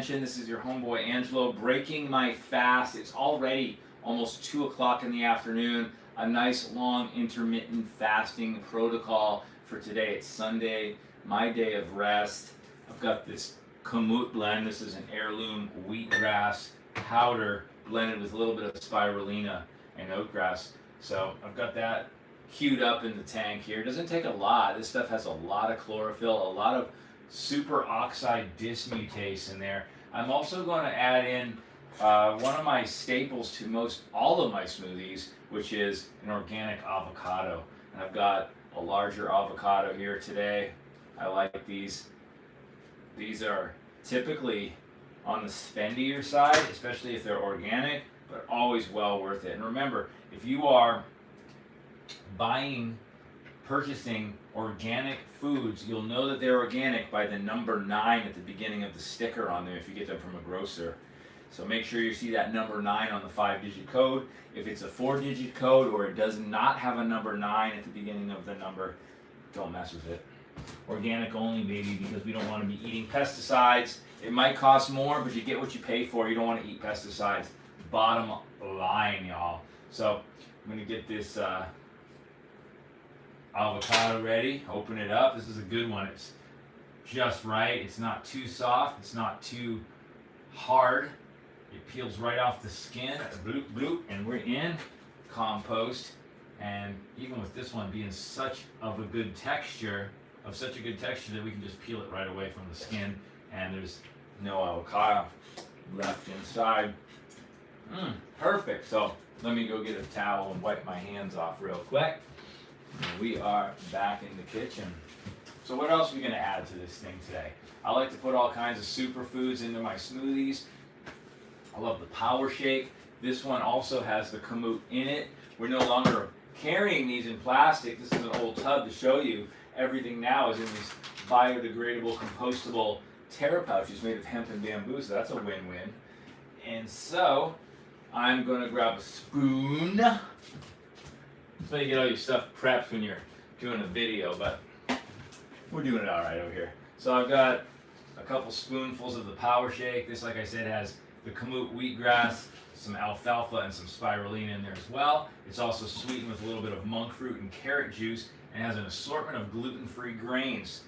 This is your homeboy Angelo breaking my fast. It's already almost 2 o'clock in the afternoon. A nice long intermittent fasting protocol for today. It's Sunday, my day of rest. I've got this kamut blend. This is an heirloom wheatgrass powder blended with a little bit of spirulina and oatgrass. So I've got that queued up in the tank here. It doesn't take a lot. This stuff has a lot of chlorophyll, a lot of superoxide dismutase in there. I'm also going to add in one of my staples to most all of my smoothies, which is an organic avocado. And I've got a larger avocado here today. I like these. These are typically on the spendier side, especially if they're organic, but always well worth it. And remember, if you are purchasing organic foods, you'll know that they're organic by the number 9 at the beginning of the sticker on them if you get them from a grocer. So make sure you see that number 9 on the 5-digit code. If it's a 4-digit code or it does not have a number 9 at the beginning of the number, don't mess with it. Organic only, baby, because we don't want to be eating pesticides. It might cost more, but you get what you pay for. You don't want to eat pesticides. Bottom line, y'all. So I'm going to get this avocado ready. Open it up. This is a good one. It's just right. It's not too soft. It's not too hard. It peels right off the skin. Bloop, bloop, and we're in compost. And even with this one being such a good texture that we can just peel it right away from the skin, and there's no avocado left inside. Perfect. So let me go get a towel and wipe my hands off real quick. And we are back in the kitchen. So what else are we going to add to this thing today? I like to put all kinds of superfoods into my smoothies. I love the Power Shake. This one also has the kamut in it. We're no longer carrying these in plastic. This is an old tub to show you. Everything now is in these biodegradable, compostable Terra pouches made of hemp and bamboo, so that's a win-win. And so I'm going to grab a spoon. So you get all your stuff prepped when you're doing a video, but we're doing it all right over here. So I've got a couple spoonfuls of the Power Shake. This, like I said, has the kamut wheatgrass, some alfalfa, and some spirulina in there as well. It's also sweetened with a little bit of monk fruit and carrot juice, and has an assortment of gluten-free grains.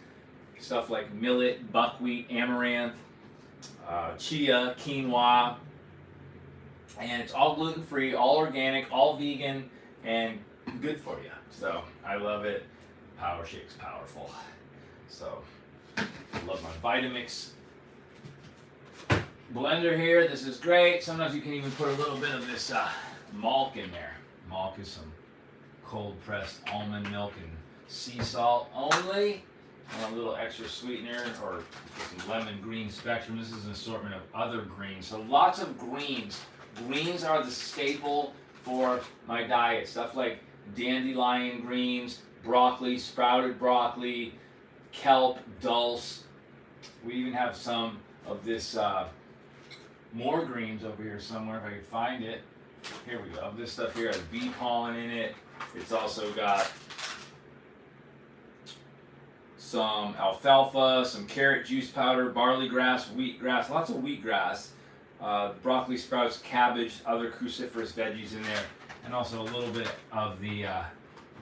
Stuff like millet, buckwheat, amaranth, chia, quinoa. And it's all gluten-free, all organic, all vegan, and good for you. So I love it. Power Shake's powerful. So I love my Vitamix blender here. This is great. Sometimes you can even put a little bit of this malt in there. Malt is some cold pressed almond milk and sea salt only. And a little extra sweetener or some lemon green spectrum. This is an assortment of other greens. So lots of greens. Greens are the staple for my diet. Stuff like dandelion greens, broccoli, sprouted broccoli, kelp, dulse. We even have some of this more greens over here somewhere if I can find it. Here we go. This stuff here has bee pollen in it. It's also got some alfalfa, some carrot juice powder, barley grass, wheatgrass, lots of wheatgrass, broccoli sprouts, cabbage, other cruciferous veggies in there, and also a little bit of the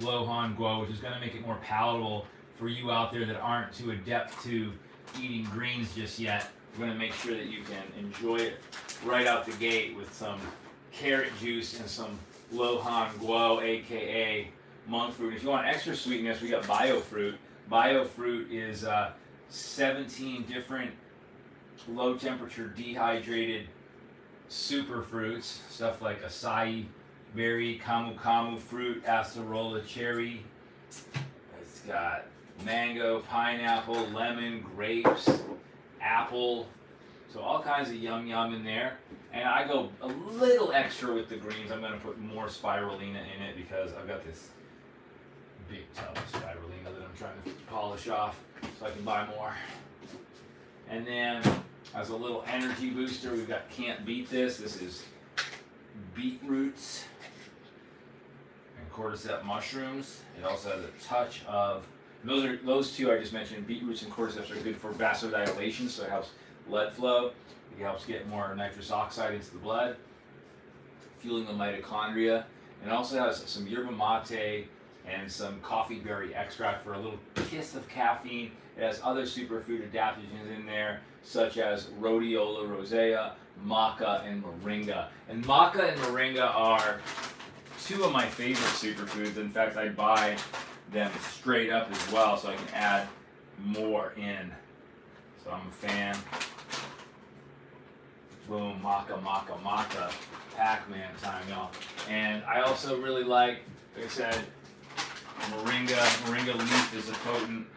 lohan guo, which is going to make it more palatable for you out there that aren't too adept to eating greens just yet. We're going to make sure that you can enjoy it right out the gate with some carrot juice and some lohan guo, aka monk fruit. If you want extra sweetness, we got biofruit. Biofruit is 17 different low temperature dehydrated super fruits, stuff like acai berry, camu camu fruit, acerola cherry. It's got mango, pineapple, lemon, grapes, apple. So all kinds of yum yum in there. And I go a little extra with the greens. I'm going to put more spirulina in it because I've got this big tub of spirulina that I'm trying to polish off so I can buy more. And then as a little energy booster, we've got Can't Beat This. This is beetroots and cordyceps mushrooms. It also has a touch of, those two I just mentioned, beetroots and cordyceps are good for vasodilation, so it helps blood flow. It helps get more nitrous oxide into the blood, fueling the mitochondria. And it also has some yerba mate and some coffee berry extract for a little kiss of caffeine. It has other superfood adaptogens in there, such as rhodiola rosea, maca, and moringa. And maca and moringa are two of my favorite superfoods. In fact, I buy them straight up as well so I can add more in. So I'm a fan. Boom, maca, maca, maca. Pac-Man time, y'all. And I also really like I said, moringa. Moringa leaf is a potent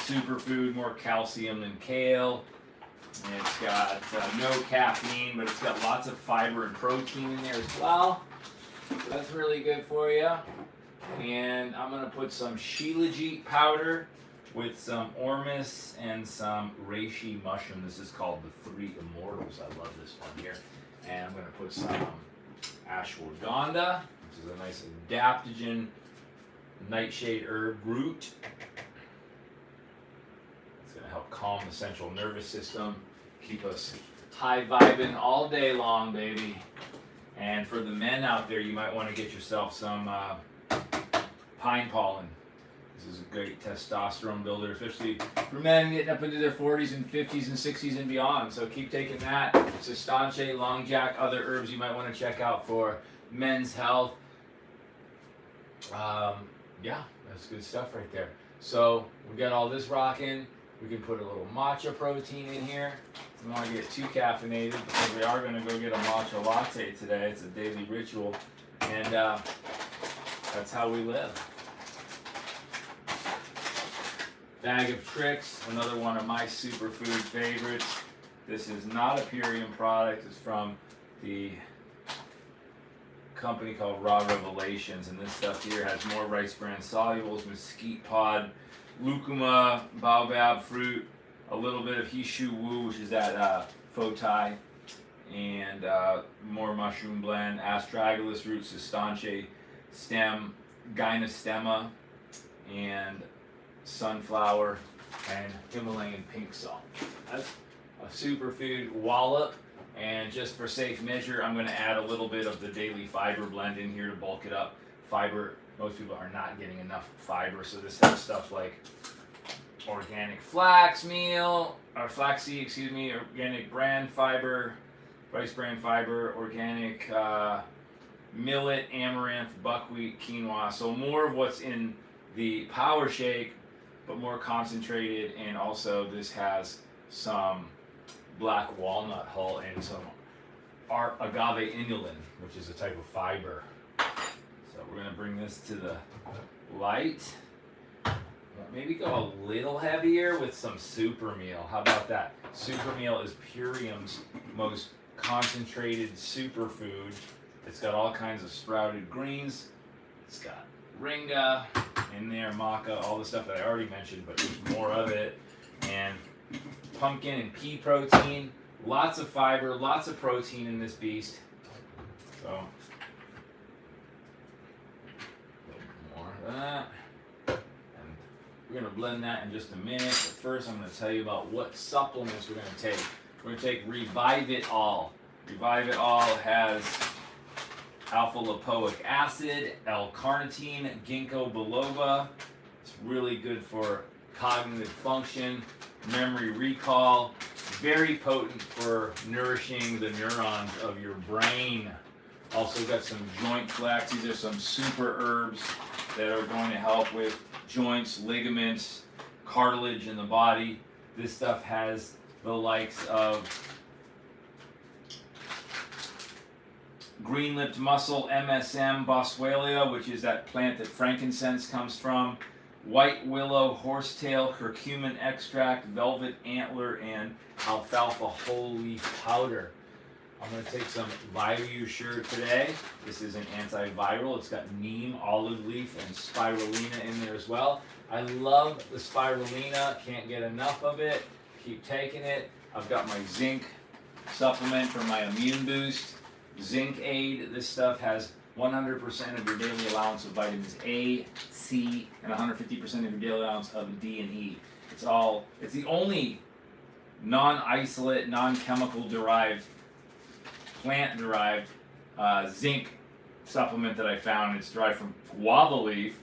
superfood, more calcium than kale. And it's got no caffeine, but it's got lots of fiber and protein in there as well. So that's really good for you. And I'm going to put some shilajit powder with some ormus and some reishi mushroom. This is called the Three Immortals. I love this one here. And I'm going to put some ashwagandha, which is a nice adaptogen nightshade herb root. It's going to help calm the central nervous system, keep us high vibing all day long, baby. And for the men out there, you might want to get yourself some pine pollen. This is a great testosterone builder, especially for men getting up into their 40s and 50s and 60s and beyond. So keep taking that. Sustanche, long jack, other herbs you might want to check out for men's health. Yeah, that's good stuff right there. So we got all this rocking. We can put a little matcha protein in here. We don't want to get too caffeinated because we are going to go get a matcha latte today. It's a daily ritual. And that's how we live. Bag of Tricks, another one of my superfood favorites. This is not a Purium product. It's from the company called Raw Revelations, and this stuff here has more rice bran solubles, mesquite pod, lucuma, baobab fruit, a little bit of Hishu Wu, which is that fotai, and more mushroom blend, astragalus root, sustanche stem, gynostema, and sunflower and Himalayan pink salt. That's a superfood wallop. And just for safe measure, I'm going to add a little bit of the daily fiber blend in here to bulk it up. Fiber, most people are not getting enough fiber, so this has stuff like organic flaxseed, organic bran fiber, rice bran fiber, organic millet, amaranth, buckwheat, quinoa. So more of what's in the power shake, but more concentrated, and also this has some black walnut hull and some agave inulin, which is a type of fiber. So we're going to bring this to the light. Maybe go a little heavier with some super meal. How about that? Super meal is Purium's most concentrated superfood. It's got all kinds of sprouted greens. It's got moringa in there, maca, all the stuff that I already mentioned, but there's more of it. And pumpkin and pea protein, lots of fiber, lots of protein in this beast. So, a little more of that. And we're going to blend that in just a minute. But first, I'm going to tell you about what supplements we're going to take. We're going to take Revive It All. Revive It All has alpha lipoic acid, L-carnitine, ginkgo biloba. It's really good for cognitive function, memory recall, very potent for nourishing the neurons of your brain. Also got some joint flex. These are some super herbs that are going to help with joints, ligaments, cartilage in the body. This stuff has the likes of green-lipped mussel, MSM, boswellia, which is that plant that frankincense comes from, white willow, horsetail, curcumin extract, velvet antler, and alfalfa whole leaf powder. I'm going to take some Virussure today. This is an antiviral. It's got neem, olive leaf, and spirulina in there as well. I love the spirulina. Can't get enough of it. Keep taking it. I've got my zinc supplement for my immune boost. Zinc Aid. This stuff has 100% of your daily allowance of vitamins A, C, and 150% of your daily allowance of D and E. It's the only non-isolate, non-chemical derived, plant-derived zinc supplement that I found. It's derived from guava leaf.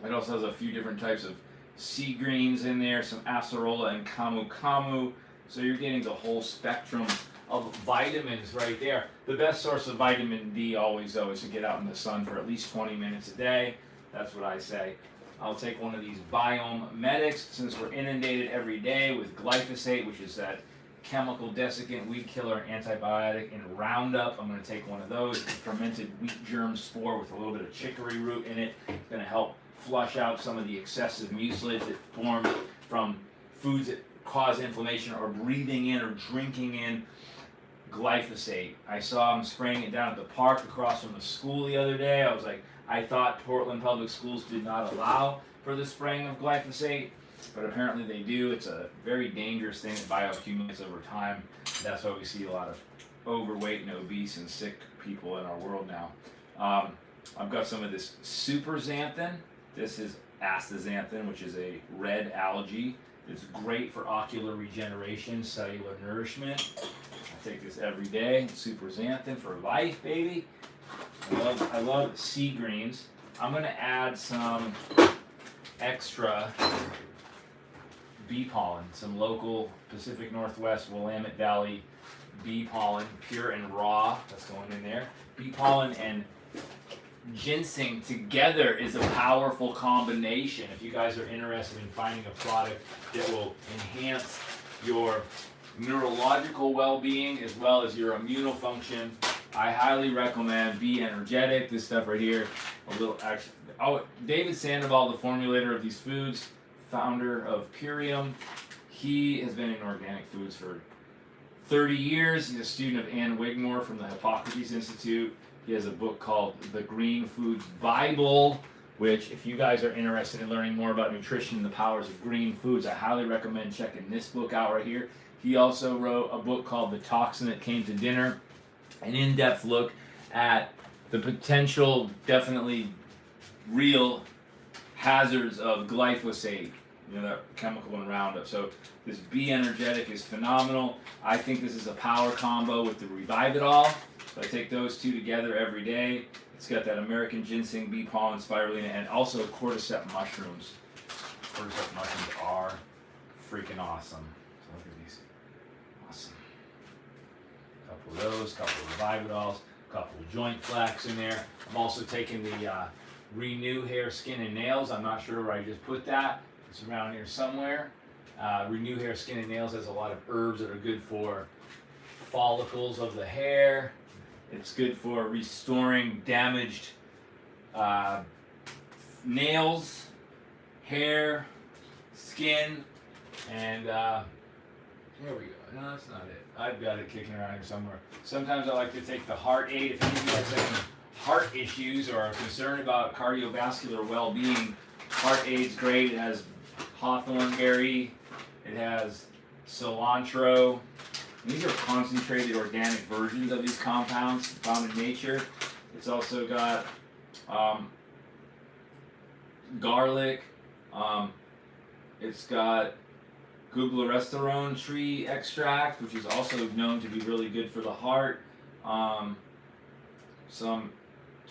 It also has a few different types of sea greens in there, some acerola and camu camu. So you're getting the whole spectrum of vitamins right there. The best source of vitamin D always, though, is to get out in the sun for at least 20 minutes a day. That's what I say. I'll take one of these Biome Medics, since we're inundated every day with glyphosate, which is that chemical desiccant, weed killer, and antibiotic, and Roundup. I'm going to take one of those. It's a fermented wheat germ spore with a little bit of chicory root in it. It's going to help flush out some of the excessive mucilage that forms from foods that cause inflammation, or breathing in or drinking in glyphosate. I saw them spraying it down at the park across from the school the other day. I was like, I thought Portland Public Schools did not allow for the spraying of glyphosate, but apparently they do. It's a very dangerous thing that bioaccumulates over time. That's why we see a lot of overweight and obese and sick people in our world now. I've got some of this super xanthan. This is astaxanthin, which is a red algae. It's great for ocular regeneration, cellular nourishment. I take this every day. Super xanthan for life, baby. I love sea greens. I'm going to add some extra bee pollen, some local Pacific Northwest Willamette Valley bee pollen, pure and raw. That's going in there. Bee pollen and ginseng together is a powerful combination. If you guys are interested in finding a product that will enhance your neurological well-being as well as your immune function, I highly recommend Be Energetic. This stuff right here, a little extra. Oh, David Sandoval, the formulator of these foods, founder of Purium, he has been in organic foods for 30 years. He's a student of Ann Wigmore from the Hippocrates Institute. He has a book called The Green Foods Bible, which, if you guys are interested in learning more about nutrition and the powers of green foods, I highly recommend checking this book out right here. He also wrote a book called The Toxin That Came to Dinner, an in-depth look at the potential, definitely real hazards of glyphosate, that chemical in Roundup. So this Be Energetic is phenomenal. I think this is a power combo with the Revive It All. So I take those two together every day. It's got that American ginseng, bee pollen, spirulina, and also cordyceps mushrooms. Cordyceps mushrooms are freaking awesome. So look at these. Awesome. A couple of those, a couple of Revive It Alls, a couple of joint flax in there. I'm also taking the Renew Hair, Skin, and Nails. I'm not sure where I just put that. It's around here somewhere. Renew Hair, Skin, and Nails has a lot of herbs that are good for follicles of the hair. It's good for restoring damaged nails, hair, skin, and there we go. No, that's not it. I've got it kicking around here somewhere. Sometimes I like to take the Heart Aid. If any of you guys have any heart issues or are concerned about cardiovascular well-being, Heart Aid's great. It has hawthorn berry. It has cilantro. These are concentrated organic versions of these compounds found in nature. It's also got garlic. It's got gublerestone tree extract, which is also known to be really good for the heart. Some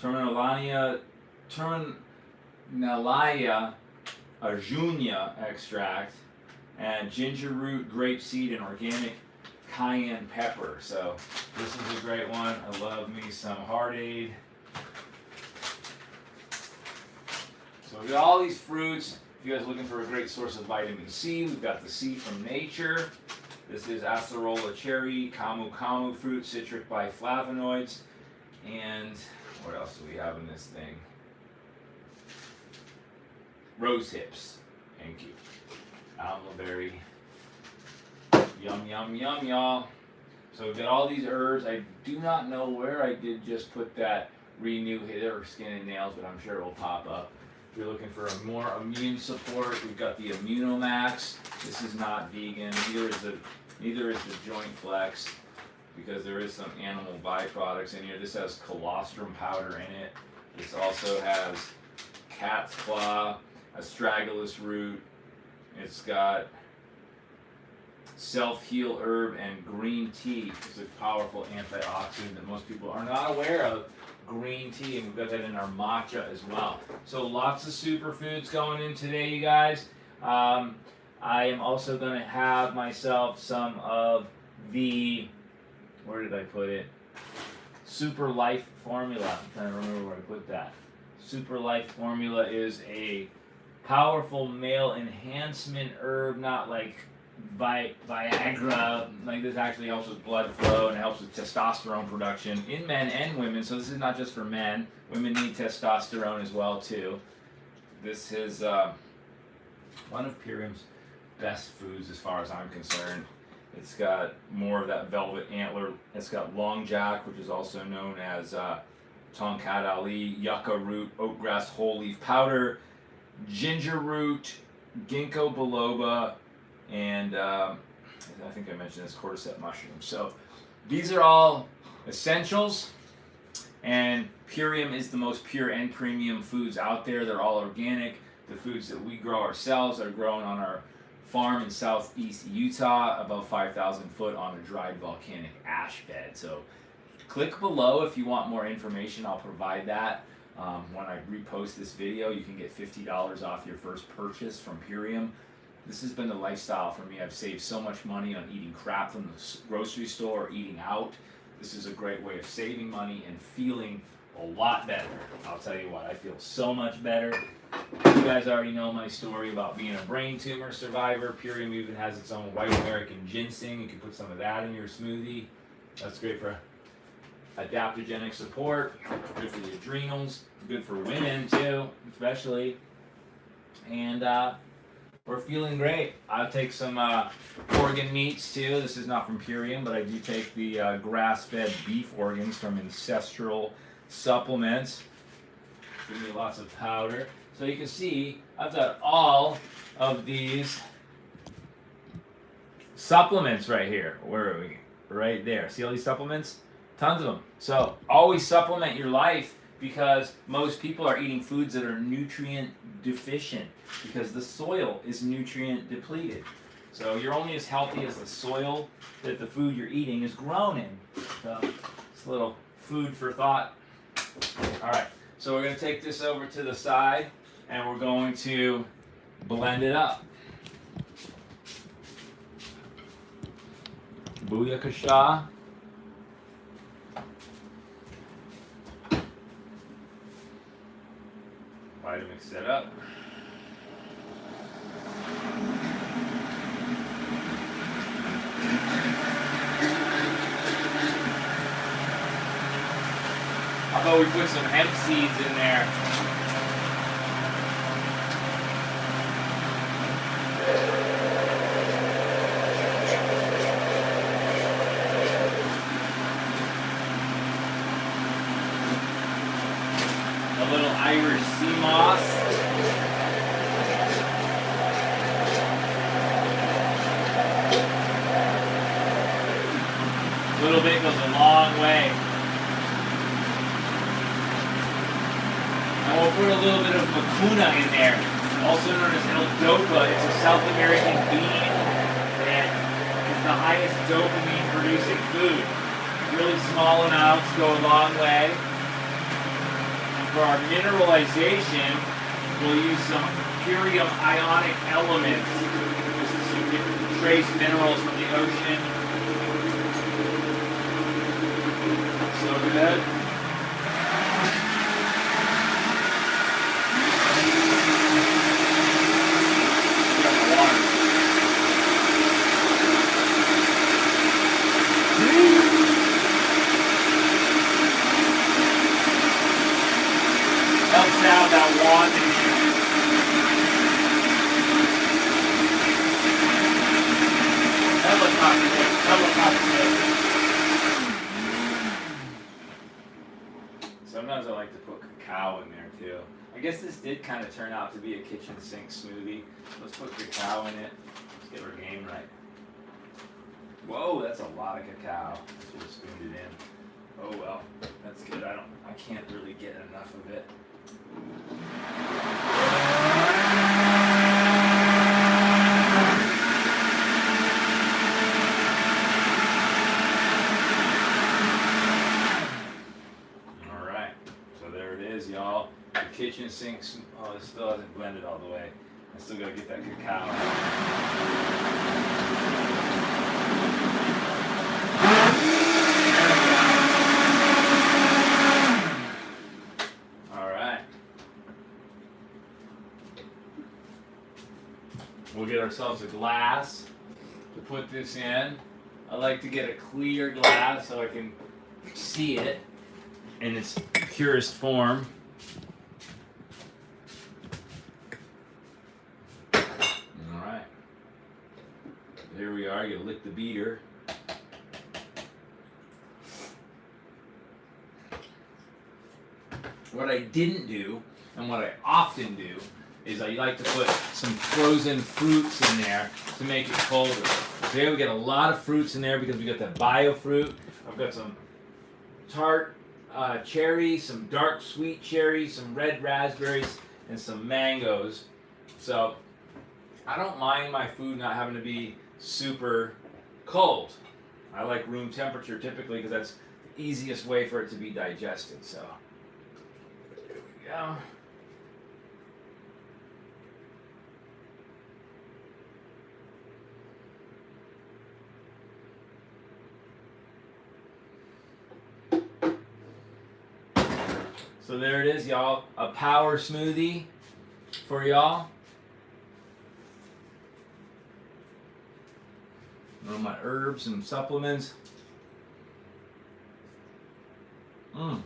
Terminalia arjunia extract, and ginger root, grapeseed, and organic cayenne pepper. So this is a great one. I love me some Heart Aid. So we've got all these fruits. If you guys are looking for a great source of vitamin C, we've got the C from nature. This is acerola cherry, camu camu fruit, citric biflavonoids, and what else do we have in this thing? Rose hips. Thank you. Alma berry. Yum, yum, yum, y'all. So we've got all these herbs. I do not know where I did just put that Renew Hair, Skin, and Nails, but I'm sure it will pop up. If you're looking for a more immune support, we've got the Immunomax. This is not vegan. Neither is the Joint Flex, because there is some animal byproducts in here. This has colostrum powder in it. This also has cat's claw, astragalus root. It's got self-heal herb, and green tea is a powerful antioxidant that most people are not aware of. Green tea, and we've got that in our matcha as well. So lots of superfoods going in today, you guys. I am also going to have myself some of the, where did I put it? Super Life Formula. I'm trying to remember where I put that. Super Life Formula is a powerful male enhancement herb, not like Viagra. Like, this actually helps with blood flow and helps with testosterone production in men and women. So this is not just for men. Women need testosterone as well too. This is one of Purium's best foods as far as I'm concerned. It's got more of that velvet antler. It's got long jack, which is also known as Tonkat Ali, yucca root, oatgrass whole leaf powder, ginger root, ginkgo biloba, and I think I mentioned this, cordyceps mushroom. So these are all essentials, and Purium is the most pure and premium foods out there. They're all organic. The foods that we grow ourselves are grown on our farm in southeast Utah, above 5,000 foot on a dried volcanic ash bed. So click below if you want more information. I'll provide that. When I repost this video, you can get $50 off your first purchase from Purium. This has been the lifestyle for me. I've saved so much money on eating crap from the grocery store or eating out. This is a great way of saving money and feeling a lot better. I'll tell you what, I feel so much better. You guys already know my story about being a brain tumor survivor. Purium even has its own white American ginseng. You can put some of that in your smoothie. That's great for adaptogenic support, good for the adrenals, good for women too, especially. And we're feeling great. I'll take some organ meats too. This is not from Purium, but I do take the grass-fed beef organs from Ancestral Supplements. Give me lots of powder. So you can see I've got all of these supplements right here. Where are we? Right there. See all these supplements? Tons of them. So always supplement your life, because most people are eating foods that are nutrient deficient because the soil is nutrient depleted. So you're only as healthy as the soil that the food you're eating is grown in. So it's a little food for thought. All right, so we're going to take this over to the side and we're going to blend it up. Booyakasha. Vitamix set up. How about we put some hemp seeds in there? A little Irish sea moss. A little bit goes a long way. And we'll put a little bit of mucuna in there, also known as L-dopa. It's a South American bean that is the highest dopamine producing food. Really small amounts go a long way. And for our mineralization, we'll use some Purium ionic elements. This is some different trace minerals from the ocean. So good. Helps out that wand in here. Helicopter. Sometimes I like to put cacao in there too. I guess this did kind of turn out to be a kitchen sink smoothie. Let's put cacao in it. Let's get our game right. Whoa, that's a lot of cacao. I should have spooned it in. Oh well, that's good. I can't really get enough of it. kitchen sink. Oh, it still hasn't blended all the way. I still gotta get that cacao. All right. We'll get ourselves a glass to put this in. I like to get a clear glass so I can see it in its purest form. Alright. There we are. You gotta lick the beater. What I didn't do, and what I often do, is I like to put some frozen fruits in there to make it colder. Today we got a lot of fruits in there because we got that bio fruit. I've got some tart cherries, some dark sweet cherries, some red raspberries, and some mangoes. So I don't mind my food not having to be super cold. I like room temperature typically because that's the easiest way for it to be digested. So there we go. So there it is, y'all. A power smoothie for y'all. All my herbs and supplements. Mmm.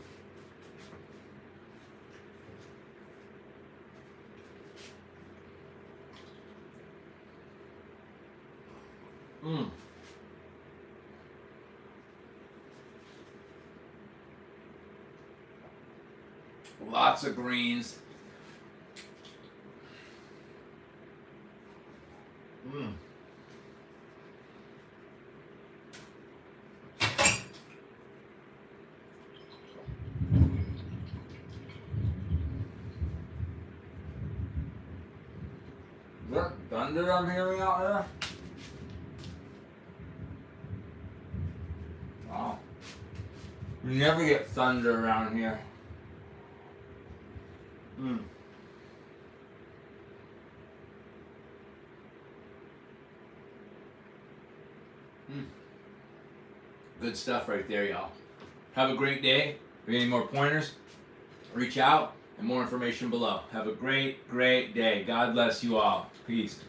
Mmm. Lots of greens. Mmm. Is there thunder I'm hearing out there? Wow. You never get thunder around here. Mm. Mm. Good stuff right there, y'all. Have a great day. If you need any more pointers, reach out and more information below. Have a great, great day. God bless you all. Peace.